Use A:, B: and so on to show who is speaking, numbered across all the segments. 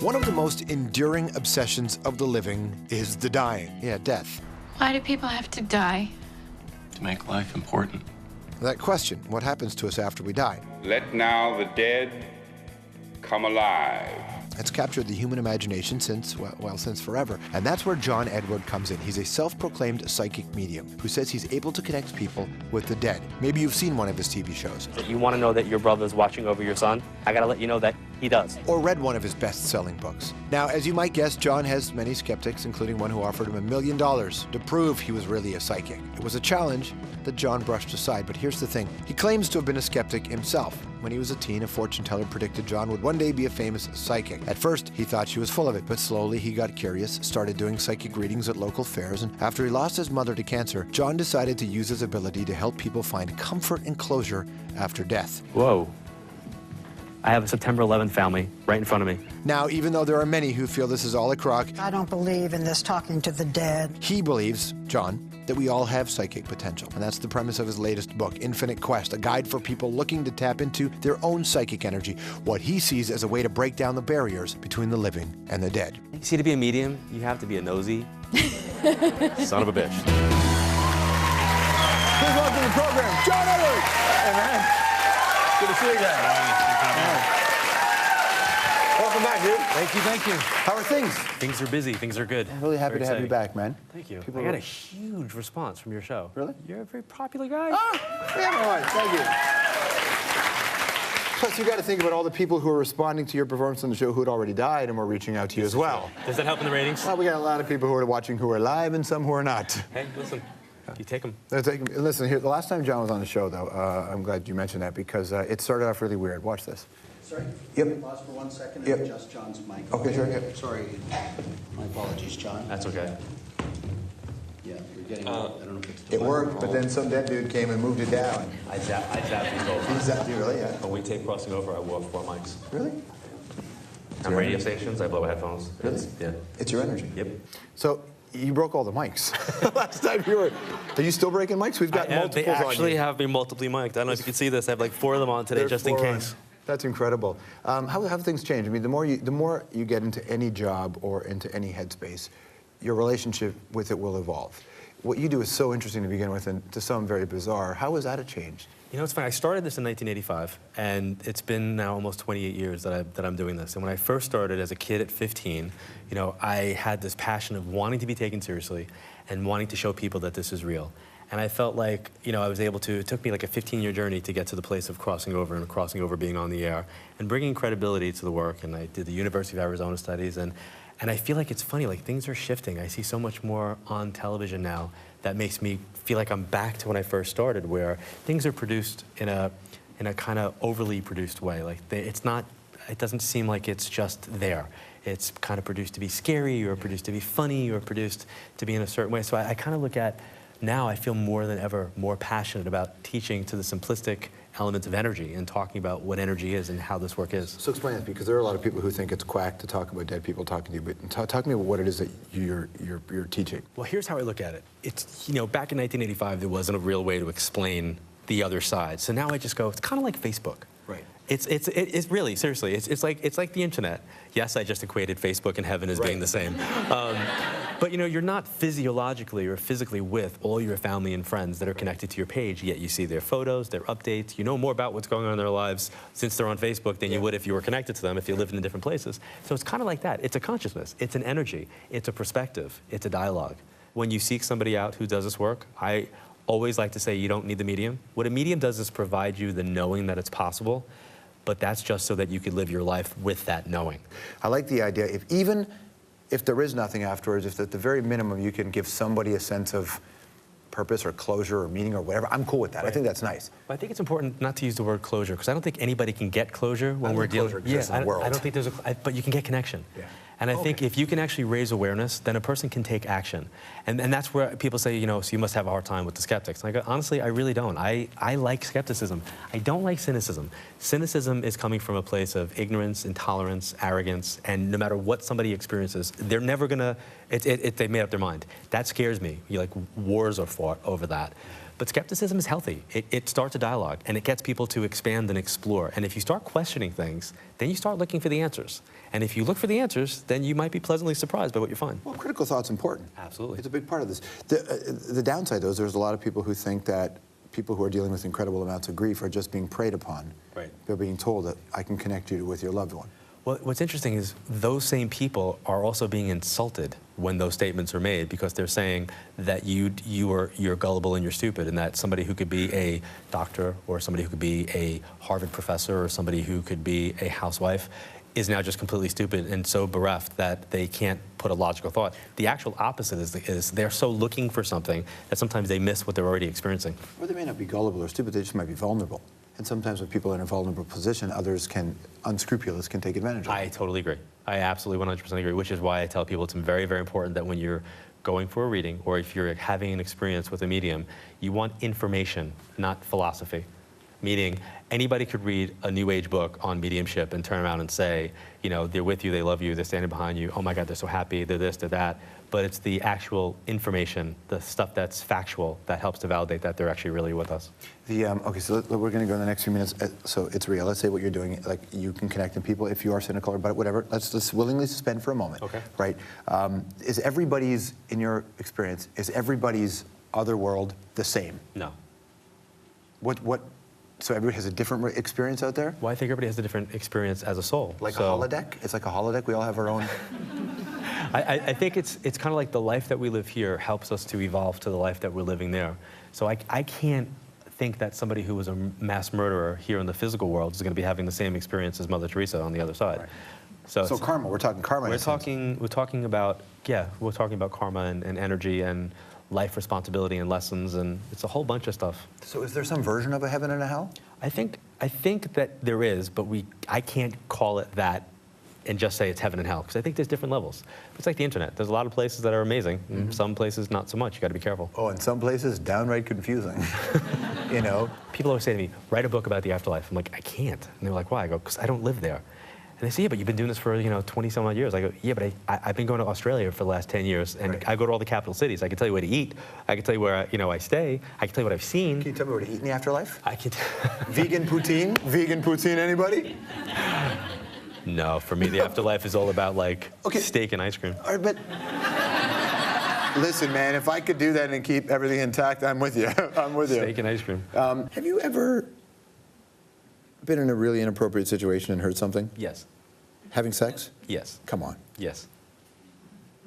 A: One of the most enduring obsessions of the living is the dying. Yeah, death.
B: Why do people have to die?
C: To make life important.
A: That question, what happens to us after we die?
D: Let now the dead come alive.
A: It's captured the human imagination since forever. And that's where John Edward comes in. He's a self-proclaimed psychic medium who says he's able to connect people with the dead. Maybe you've seen one of his TV shows.
E: You want to know that your brother's watching over your son? I gotta let you know that he does.
A: Or read one of his best-selling books. Now, as you might guess, John has many skeptics, including one who offered him $1 million to prove he was really a psychic. It was a challenge that John brushed aside, but here's the thing. He claims to have been a skeptic himself. When he was a teen, a fortune teller predicted John would one day be a famous psychic. At first, he thought she was full of it, but slowly he got curious, started doing psychic readings at local fairs, and after he lost his mother to cancer, John decided to use his ability to help people find comfort and closure after death.
E: Whoa. I have a September 11th family right in front of me.
A: Now, even though there are many who feel this is all a crock,
F: I don't believe in this talking to the dead.
A: He believes, John, that we all have psychic potential. And that's the premise of his latest book, Infinite Quest, a guide for people looking to tap into their own psychic energy, what he sees as a way to break down the barriers between the living and the dead.
E: You see, to be a medium, you have to be a nosy son of a bitch.
A: Please welcome to the program, John Edward!
G: Hey, man. Good to see you again. Welcome back, dude.
A: Thank you, thank you. How are things?
E: Things are busy. Things are good.
G: I'm really happy to have you back, man.
E: Thank you. I got a huge response from your show.
G: Really?
E: You're a very popular guy.
G: Yeah, all right. Thank you. Plus, you got to think about all the people who are responding to your performance on the show who had already died and were reaching out to you as well.
E: Does that help in the ratings?
G: Well, we got a lot of people who are watching who are live and some who are not.
E: Hey, listen. You take them.
G: Listen, here, the last time John was on the show, though, I'm glad you mentioned that because it started off really weird. Watch this.
H: Sorry?
G: Yep.
H: Pause for 1 second
G: Yep.
H: and adjust John's mic.
G: Okay, sure, yep.
H: Sorry. My apologies, John.
E: That's okay.
H: Yeah, you're getting, I don't know if it's...
G: It worked, but then some dead dude came and moved it down.
I: I zapped these over.
G: He zapped you, really? Yeah.
I: When we tape Crossing Over, I wore 4 mics.
G: Really?
I: On radio stations, I blow headphones.
G: Really?
I: Yeah.
G: It's your energy.
I: Yep.
G: So, you broke all the mics. Last time you were... Are you still breaking mics? We've got multiples
E: They
G: on
E: actually
G: you.
E: have me multiply mic'd. I don't know if you can see this. I have like 4 of them on today, just in case.
G: That's incredible. How have things changed? I mean, the more you get into any job or into any headspace, your relationship with it will evolve. What you do is so interesting to begin with, and to some very bizarre. How has that changed?
E: You know, it's funny. I started this in 1985, and it's been now almost 28 years that I'm doing this. And when I first started as a kid at 15, you know, I had this passion of wanting to be taken seriously and wanting to show people that this is real. And I felt like, you know, I was able to, it took me like a 15-year journey to get to the place of crossing over and crossing over being on the air and bringing credibility to the work. And I did the University of Arizona studies, and I feel like it's funny, like things are shifting. I see so much more on television now that makes me feel like I'm back to when I first started, where things are produced in a kind of overly produced way. Like it doesn't seem like it's just there. It's kind of produced to be scary, or produced to be funny, or produced to be in a certain way. So I kind of look at, now I feel more than ever more passionate about teaching to the simplistic elements of energy and talking about what energy is and how this work is.
G: So explain that, because there are a lot of people who think it's quack to talk about dead people talking to you, but talk to me about what it is that you're teaching.
E: Well, here's how I look at it. It's, you know, back in 1985, there wasn't a real way to explain the other side. So now I just go, it's kind of like Facebook.
G: Right.
E: It's really, seriously, it's like the internet. Yes, I just equated Facebook and heaven as being the same. But you know, you're not physiologically or physically with all your family and friends that are connected to your page, yet you see their photos, their updates, you know more about what's going on in their lives since they're on Facebook than you would if you were connected to them, if you lived in different places. So it's kind of like that. It's a consciousness, it's an energy, it's a perspective, it's a dialogue. When you seek somebody out who does this work, I always like to say you don't need the medium. What a medium does is provide you the knowing that it's possible, but that's just so that you could live your life with that knowing.
G: I like the idea, even if there is nothing afterwards, if at the very minimum you can give somebody a sense of purpose or closure or meaning or whatever, I'm cool with that. Right. I think that's nice.
E: Well, I think it's important not to use the word closure, because I don't think anybody can get closure when we're dealing with
G: the world.
E: I don't think there's but you can get connection. Yeah. And I think if you can actually raise awareness, then a person can take action. And that's where people say, you know, so you must have a hard time with the skeptics. And I go, honestly, I really don't. I like skepticism. I don't like cynicism. Cynicism is coming from a place of ignorance, intolerance, arrogance, and no matter what somebody experiences, they're never gonna, they've made up their mind. That scares me. Like, wars are fought over that. But skepticism is healthy. It starts a dialogue, and it gets people to expand and explore. And if you start questioning things, then you start looking for the answers. And if you look for the answers, then you might be pleasantly surprised by what you find.
G: Well, critical thought's important.
E: Absolutely.
G: It's a big part of this. The downside, though, is there's a lot of people who think that people who are dealing with incredible amounts of grief are just being preyed upon.
E: Right.
G: They're being told that I can connect you with your loved one.
E: Well, what's interesting is those same people are also being insulted when those statements are made, because they're saying that you're gullible and you're stupid, and that somebody who could be a doctor or somebody who could be a Harvard professor or somebody who could be a housewife is now just completely stupid and so bereft that they can't put a logical thought. The actual opposite is they're so looking for something that sometimes they miss what they're already experiencing.
G: Or they may not be gullible or stupid, they just might be vulnerable. And sometimes when people are in a vulnerable position, others unscrupulous can take advantage of it.
E: I totally agree. I absolutely 100% agree, which is why I tell people it's very, very important that when you're going for a reading or if you're having an experience with a medium, you want information, not philosophy. Meaning, anybody could read a New Age book on mediumship and turn around and say, you know, they're with you, they love you, they're standing behind you, oh my God, they're so happy, they're this, they're that. But it's the actual information, the stuff that's factual, that helps to validate that they're actually really with us.
G: Okay, so we're going to go in the next few minutes. So it's real. Let's say what you're doing, like you can connect with people. If you are cynical or whatever, let's willingly suspend for a moment.
E: Okay.
G: Right? Is everybody's, in your experience, is everybody's other world the same?
E: No.
G: So everybody has a different experience out there?
E: Well, I think everybody has a different experience as a soul.
G: Like a holodeck? It's like a holodeck. We all have our own.
E: I think it's kind of like the life that we live here helps us to evolve to the life that we're living there. So I can't think that somebody who was a mass murderer here in the physical world is going to be having the same experience as Mother Teresa on the other side.
G: Right.
E: So
G: Karma. We're talking karma.
E: We're talking about karma and energy and life responsibility and lessons, and it's a whole bunch of stuff.
G: So is there some version of a heaven and a hell?
E: I think that there is, but I can't call it that and just say it's heaven and hell, because I think there's different levels. It's like the internet. There's a lot of places that are amazing, and some places not so much. You got to be careful.
G: Oh, and some places downright confusing. You know?
E: People always say to me, write a book about the afterlife. I'm like, I can't. And they're like, why? I go, because I don't live there. And they say, yeah, but you've been doing this for 20-some odd years. I go, yeah, but I've been going to Australia for the last 10 years, and I go to all the capital cities. I can tell you where to eat. I can tell you where I stay. I can tell you what I've seen.
G: Can you tell me where to eat in the afterlife?
E: I can.
G: Vegan poutine? Vegan poutine, anybody?
E: No, for me, the afterlife is all about steak and ice cream.
G: All right, but listen, man, if I could do that and keep everything intact, I'm with you. I'm with you.
E: Steak and ice cream.
G: Have you ever been in a really inappropriate situation and heard something?
E: Yes.
G: Having sex?
E: Yes.
G: Come on.
E: Yes.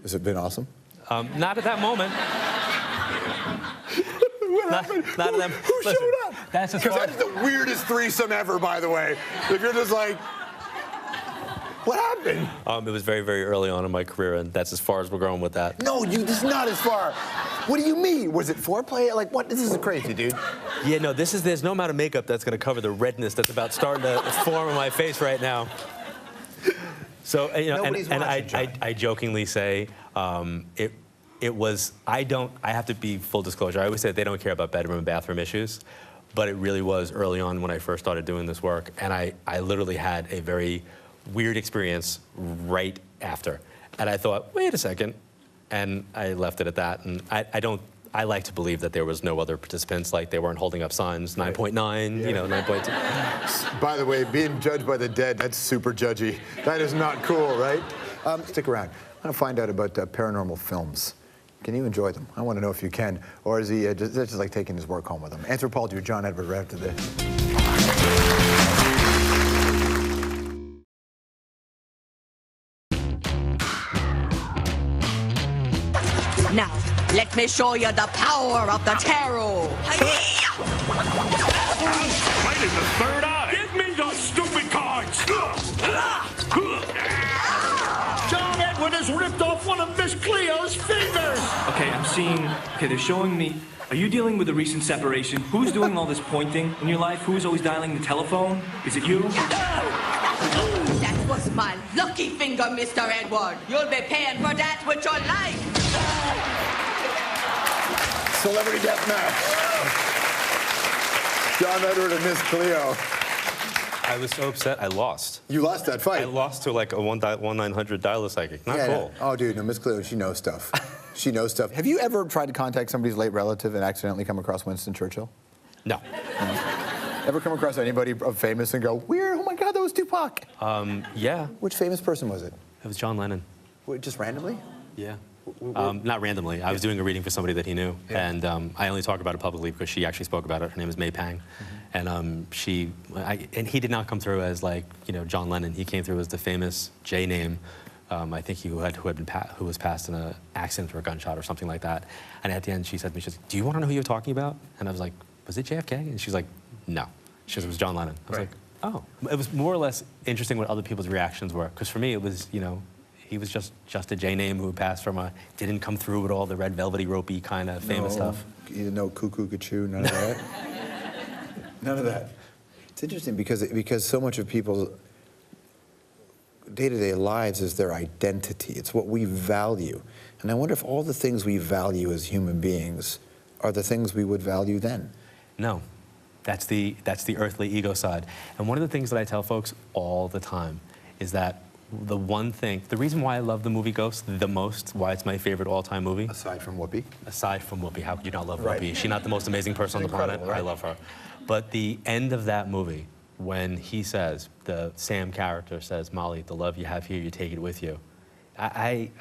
G: Has it been awesome?
E: Not at that moment.
G: What happened?
E: Not at them.
G: Who showed up?
E: That's
G: Because that's the weirdest threesome ever, by the way. If you're just like, what happened?
E: It was very, very early on in my career, and that's as far as we're going with that.
G: No, this is not as far. What do you mean? Was it foreplay? Like, what? This is crazy, dude.
E: Yeah, no, there's no amount of makeup that's going to cover the redness that's about starting to form on my face right now. So, I jokingly say it was, I have to be full disclosure. I always say they don't care about bedroom and bathroom issues, but it really was early on when I first started doing this work, and I literally had a very weird experience right after. And I thought, wait a second, and I left it at that. And I like to believe that there was no other participants, like they weren't holding up signs, 9.9, 9.2.
G: By the way, being judged by the dead, that's super judgy. That is not cool, right? Stick around. I want to find out about paranormal films. Can you enjoy them? I want to know if you can. Or is he just like taking his work home with him? Anthropology with John Edward right after this.
J: Now, let me show you the power of the tarot.
K: Right in the third eye. Give me those stupid cards.
L: John Edward has ripped off one of Miss Cleo's fingers.
M: Okay, I'm seeing. Okay, they're showing me. Are you dealing with a recent separation? Who's doing all this pointing in your life? Who's always dialing the telephone? Is it you?
J: That was my lucky finger, Mr. Edward. You'll be paying for that with your life.
G: Celebrity Deathmatch. John Edward and Miss Cleo.
E: I was so upset, I lost.
G: You lost that fight?
E: I lost to like a 1-900 dial-a-psychic. Not cool.
G: Oh, dude, no, Miss Cleo, she knows stuff. She knows stuff. Have you ever tried to contact somebody's late relative and accidentally come across Winston Churchill?
E: No.
G: Ever come across anybody famous and go, weird, oh my God, that was Tupac?
E: Yeah.
G: Which famous person was it?
E: It was John Lennon.
G: Wait, just randomly?
E: Yeah. Not randomly. I was doing a reading for somebody that he knew, and I only talk about it publicly because she actually spoke about it. Her name is May Pang, and and he did not come through as like John Lennon. He came through as the famous J name. I think who was passed in an accident or a gunshot or something like that. And at the end, she said to me, she said, "Do you want to know who you're talking about?" And I was like, "Was it JFK?" And she's like, "No." She said, "It was John Lennon." I was like, "Oh." It was more or less interesting what other people's reactions were, because for me, it was he was just a J name who passed from didn't come through with all the red velvety ropey kind of famous stuff.
G: You didn't know cuckoo, cuckoo, none of that. None of that. It's interesting because so much of people's day-to-day lives is their identity. It's what we value. And I wonder if all the things we value as human beings are the things we would value then.
E: No. That's the earthly ego side. And one of the things that I tell folks all the time is that the reason why I love the movie Ghost the most, why it's my favorite all-time movie.
G: Aside from Whoopi?
E: Aside from Whoopi. How could you not love Whoopi? Is she not the most amazing person on the planet? Right? I love her. But the end of that movie, when he says, the Sam character says, "Molly, the love you have here, you take it with you." I'd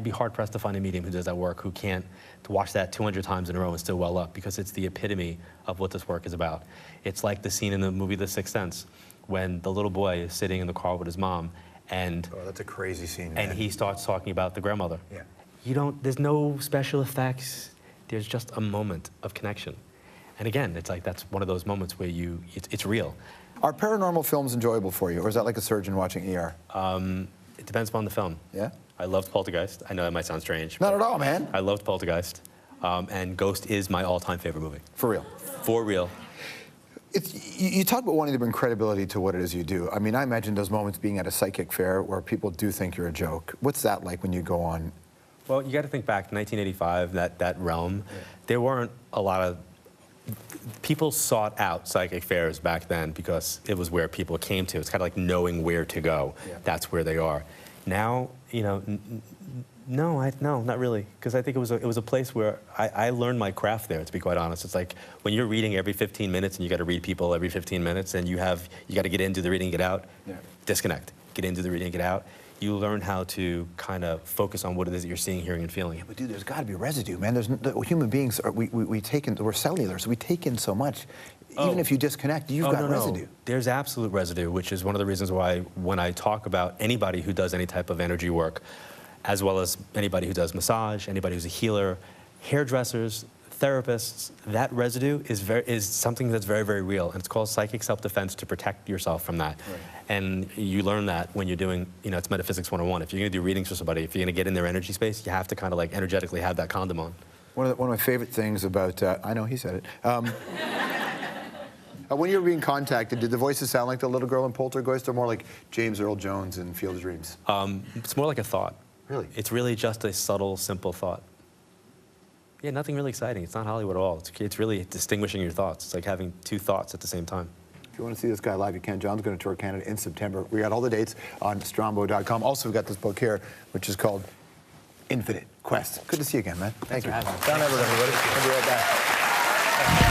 E: be hard-pressed to find a medium who does that work, who can't watch that 200 times in a row and still well up, because it's the epitome of what this work is about. It's like the scene in the movie The Sixth Sense, when the little boy is sitting in the car with his mom, and
G: that's a crazy scene,
E: and he starts talking about the grandmother.
G: Yeah.
E: There's no special effects. There's just a moment of connection. And again, it's like that's one of those moments where it's real.
G: Are paranormal films enjoyable for you, or is that like a surgeon watching ER?
E: It depends upon the film.
G: Yeah?
E: I loved Poltergeist. I know that might sound strange.
G: Not at all, man.
E: I loved Poltergeist. And Ghost is my all-time favorite movie.
G: For real?
E: For real.
G: You talk about wanting to bring credibility to what it is you do. I mean, I imagine those moments being at a psychic fair where people do think you're a joke. What's that like when you go on?
E: Well, you got to think back to 1985, that realm. Yeah. There weren't a lot of... People sought out psychic fairs back then because it was where people came to. It's kind of like knowing where to go. Yeah. That's where they are. Now, no, not really. Because I think it was a place where I learned my craft there, to be quite honest. It's like when you're reading every 15 minutes and you got to read people every 15 minutes and you got to get in, do the reading, get out, disconnect. Get in, do the reading, get out. You learn how to kind of focus on what it is that you're seeing, hearing, and feeling.
G: Yeah, but dude, there's got to be residue, man. Human beings, we're cellular, so we take in so much. Even if you disconnect, you've got residue.
E: There's absolute residue, which is one of the reasons why when I talk about anybody who does any type of energy work, as well as anybody who does massage, anybody who's a healer, hairdressers, therapists, that residue is something that's very, very real, and it's called psychic self-defense to protect yourself from that. Right. And you learn that when you're doing, it's metaphysics 101. If you're going to do readings for somebody, if you're going to get in their energy space, you have to kind of like energetically have that condom on.
G: One of my favorite things about, I know he said it, when you were being contacted, did the voices sound like the little girl in Poltergeist or more like James Earl Jones in Field of Dreams?
E: It's more like a thought.
G: Really?
E: It's really just a subtle, simple thought. Yeah, nothing really exciting. It's not Hollywood at all. It's really distinguishing your thoughts. It's like having two thoughts at the same time.
G: If you want to see this guy live, you can. John's going to tour Canada in September. We got all the dates on Strombo.com. Also, we've got this book here, which is called Infinite Quest. Good to see you again, man. Thank you. Down Everett, everybody. We'll be right back.